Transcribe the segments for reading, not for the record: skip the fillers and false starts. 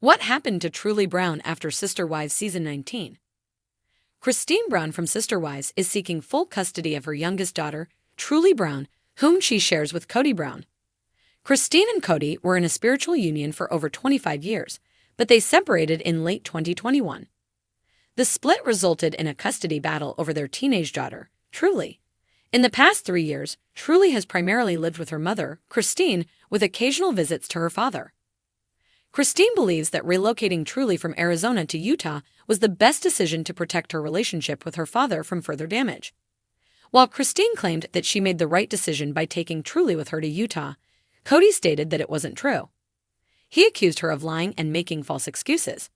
What happened to Truly Brown after Sister Wives Season 19? Cristin Brown from Sister Wives is seeking full custody of her youngest daughter, Truly Brown, whom she shares with Kody Brown. Cristin and Kody were in a spiritual union for over 25 years, but they separated in late 2021. The split resulted in a custody battle over their teenage daughter, Truly. In the past 3 years, Truly has primarily lived with her mother, Cristin, with occasional visits to her father. Cristin believes that relocating Truly from Arizona to Utah was the best decision to protect her relationship with her father from further damage. While Cristin claimed that she made the right decision by taking Truly with her to Utah, Kody stated that it wasn't true. He accused her of lying and making false excuses.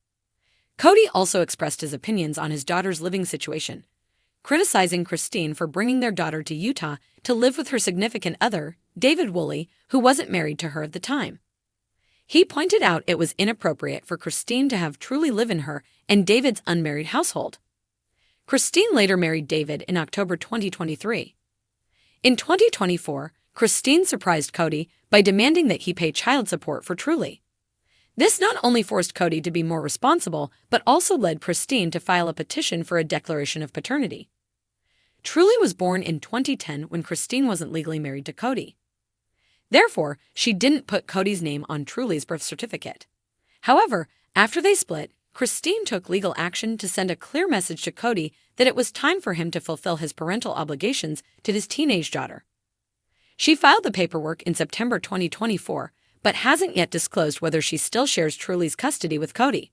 Kody also expressed his opinions on his daughter's living situation, criticizing Cristin for bringing their daughter to Utah to live with her significant other, David Woolley, who wasn't married to her at the time. He pointed out it was inappropriate for Cristin to have Truly live in her and David's unmarried household. Cristin later married David in October 2023. In 2024, Cristin surprised Kody by demanding that he pay child support for Truly. This not only forced Kody to be more responsible, but also led Cristin to file a petition for a declaration of paternity. Truly was born in 2010 when Cristin wasn't legally married to Kody. Therefore, she didn't put Kody's name on Truly's birth certificate. However, after they split, Cristin took legal action to send a clear message to Kody that it was time for him to fulfill his parental obligations to his teenage daughter. She filed the paperwork in September 2024, but hasn't yet disclosed whether she still shares Truly's custody with Kody.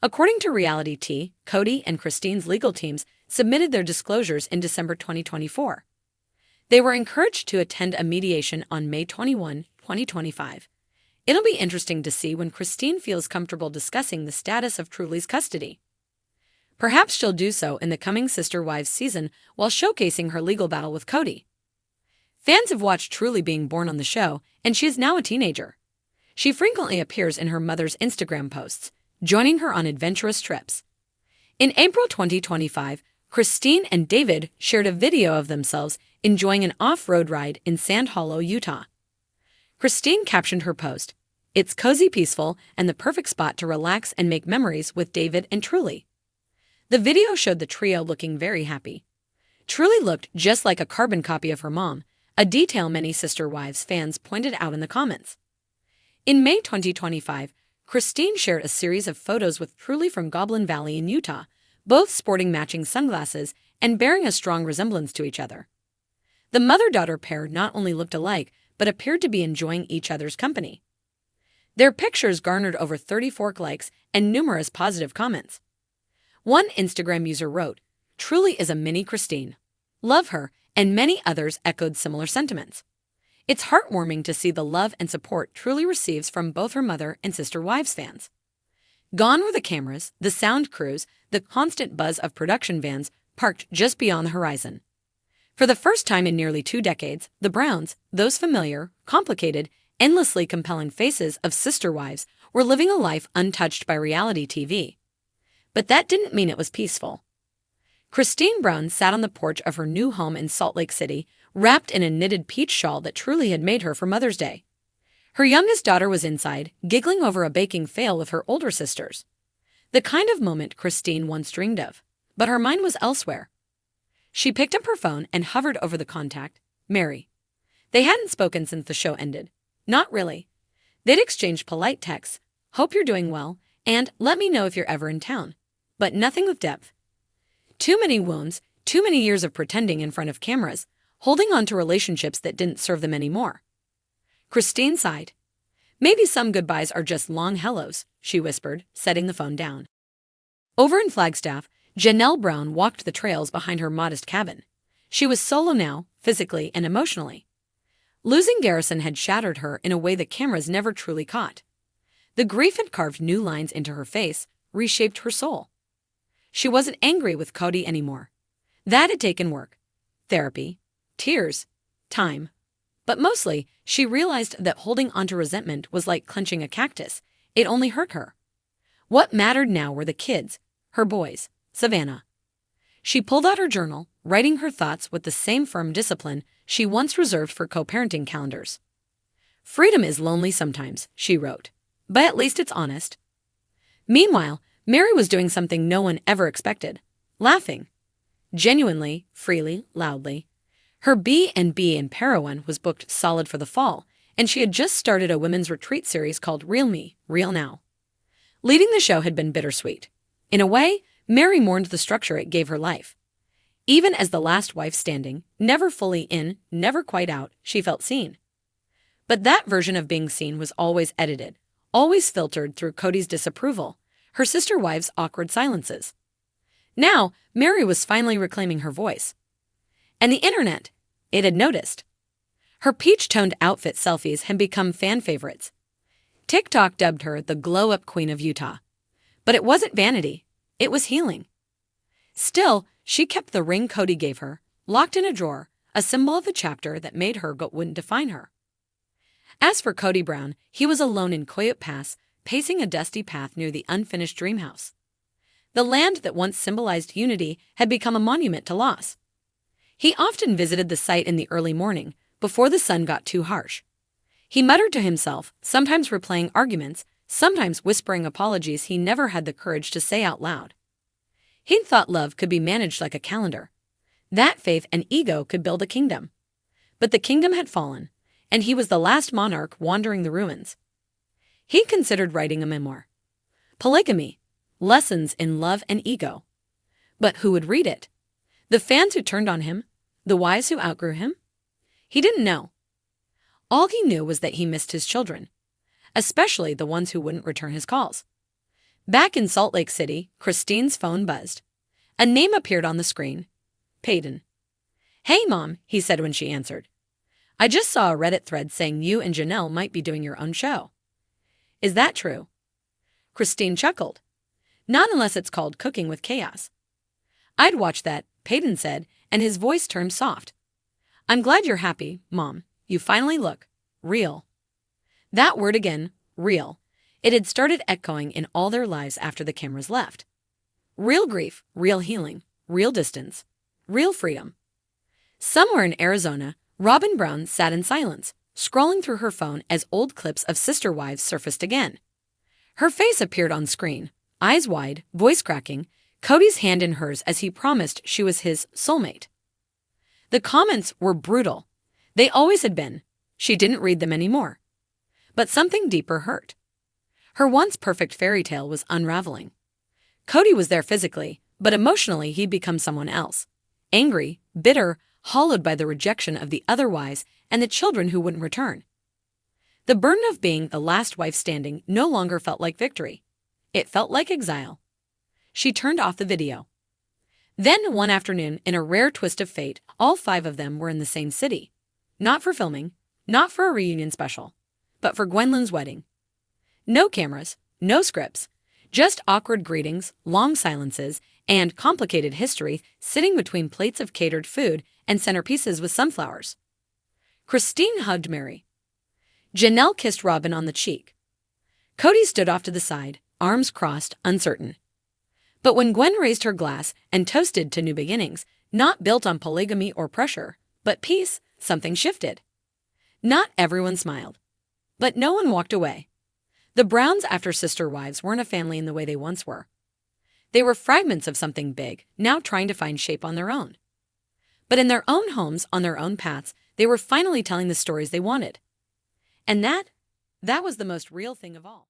According to Reality Tea, Kody and Cristin's legal teams submitted their disclosures in December 2024. They were encouraged to attend a mediation on May 21, 2025. It'll be interesting to see when Cristin feels comfortable discussing the status of Truly's custody. Perhaps she'll do so in the coming Sister Wives season while showcasing her legal battle with Kody. Fans have watched Truly being born on the show, and she is now a teenager. She frequently appears in her mother's Instagram posts, joining her on adventurous trips. In April 2025, Cristin and David shared a video of themselves enjoying an off-road ride in Sand Hollow, Utah. Cristin captioned her post, "It's cozy, peaceful, and the perfect spot to relax and make memories with David and Truly." The video showed the trio looking very happy. Truly looked just like a carbon copy of her mom, a detail many Sister Wives fans pointed out in the comments. In May 2025, Cristin shared a series of photos with Truly from Goblin Valley in Utah, both sporting matching sunglasses and bearing a strong resemblance to each other. The mother-daughter pair not only looked alike, but appeared to be enjoying each other's company. Their pictures garnered over 34 likes and numerous positive comments. One Instagram user wrote, "Truly is a mini Cristin. Love her," and many others echoed similar sentiments. It's heartwarming to see the love and support Truly receives from both her mother and Sister Wives fans. Gone were the cameras, the sound crews, the constant buzz of production vans parked just beyond the horizon. For the first time in nearly 2 decades, the Browns, those familiar, complicated, endlessly compelling faces of Sister Wives, were living a life untouched by reality TV. But that didn't mean it was peaceful. Cristin Brown sat on the porch of her new home in Salt Lake City, wrapped in a knitted peach shawl that Truly had made her for Mother's Day. Her youngest daughter was inside, giggling over a baking fail with her older sisters. The kind of moment Cristin once dreamed of, but her mind was elsewhere. She picked up her phone and hovered over the contact, Mary. They hadn't spoken since the show ended. Not really. They'd exchanged polite texts, "Hope you're doing well," and "Let me know if you're ever in town." But nothing with depth. Too many wounds, too many years of pretending in front of cameras, holding on to relationships that didn't serve them anymore. Cristin sighed. "Maybe some goodbyes are just long hellos," she whispered, setting the phone down. Over in Flagstaff, Janelle Brown walked the trails behind her modest cabin. She was solo now, physically and emotionally. Losing Garrison had shattered her in a way the cameras never truly caught. The grief had carved new lines into her face, reshaped her soul. She wasn't angry with Kody anymore. That had taken work, therapy, tears, time. But mostly, she realized that holding onto resentment was like clenching a cactus. It only hurt her. What mattered now were the kids, her boys, Savannah. She pulled out her journal, writing her thoughts with the same firm discipline she once reserved for co-parenting calendars. "Freedom is lonely sometimes," she wrote, "but at least it's honest. Meanwhile, Mary was doing something no one ever expected. Laughing. Genuinely, freely, loudly. Her B&B in Parowan was booked solid for the fall, and she had just started a women's retreat series called Real Me, Real Now. Leading the show had been bittersweet. In a way, Mary mourned the structure it gave her life. Even as the last wife standing, never fully in, never quite out, she felt seen. But that version of being seen was always edited, always filtered through Cody's disapproval, her sister wives' awkward silences. Now, Mary was finally reclaiming her voice. And the internet, it had noticed. Her peach-toned outfit selfies had become fan favorites. TikTok dubbed her the glow-up queen of Utah. But it wasn't vanity, it was healing. Still, she kept the ring Cody gave her, locked in a drawer, a symbol of a chapter that made her but wouldn't define her. As for Cody Brown, he was alone in Coyote Pass, pacing a dusty path near the unfinished dream house. The land that once symbolized unity had become a monument to loss. He often visited the site in the early morning, before the sun got too harsh. He muttered to himself, sometimes replaying arguments, sometimes whispering apologies he never had the courage to say out loud. He'd thought love could be managed like a calendar. That faith and ego could build a kingdom. But the kingdom had fallen, and he was the last monarch wandering the ruins. He considered writing a memoir. Polygamy, lessons in love and ego. But who would read it? The fans who turned on him? The wives who outgrew him? He didn't know. All he knew was that he missed his children, especially the ones who wouldn't return his calls. Back in Salt Lake City, Cristin's phone buzzed. A name appeared on the screen. Peyton. "Hey, Mom," he said when she answered. "I just saw a Reddit thread saying you and Janelle might be doing your own show. Is that true?" Cristin chuckled. "Not unless it's called Cooking with Chaos." "I'd watch that," Peyton said, and his voice turned soft. "I'm glad you're happy, Mom. You finally look real." That word again, real. It had started echoing in all their lives after the cameras left. Real grief, real healing, real distance, real freedom. Somewhere in Arizona, Robin Brown sat in silence, scrolling through her phone as old clips of sister wives surfaced again. Her face appeared on screen, eyes wide, voice cracking, Cody's hand in hers as he promised she was his soulmate. The comments were brutal. They always had been. She didn't read them anymore. But something deeper hurt. Her once perfect fairy tale was unraveling. Cody was there physically, but emotionally he'd become someone else. Angry, bitter, hollowed by the rejection of the other wives and the children who wouldn't return. The burden of being the last wife standing no longer felt like victory. It felt like exile. She turned off the video. Then one afternoon, in a rare twist of fate, all 5 of them were in the same city. Not for filming, not for a reunion special, but for Gwendolyn's wedding. No cameras, no scripts, just awkward greetings, long silences, and complicated history sitting between plates of catered food and centerpieces with sunflowers. Cristin hugged Mary. Janelle kissed Robin on the cheek. Cody stood off to the side, arms crossed, uncertain. But when Gwen raised her glass and toasted to new beginnings, not built on polygamy or pressure, but peace, something shifted. Not everyone smiled. But no one walked away. The Browns, after sister wives, weren't a family in the way they once were. They were fragments of something big, now trying to find shape on their own. But in their own homes, on their own paths, they were finally telling the stories they wanted. And that was the most real thing of all.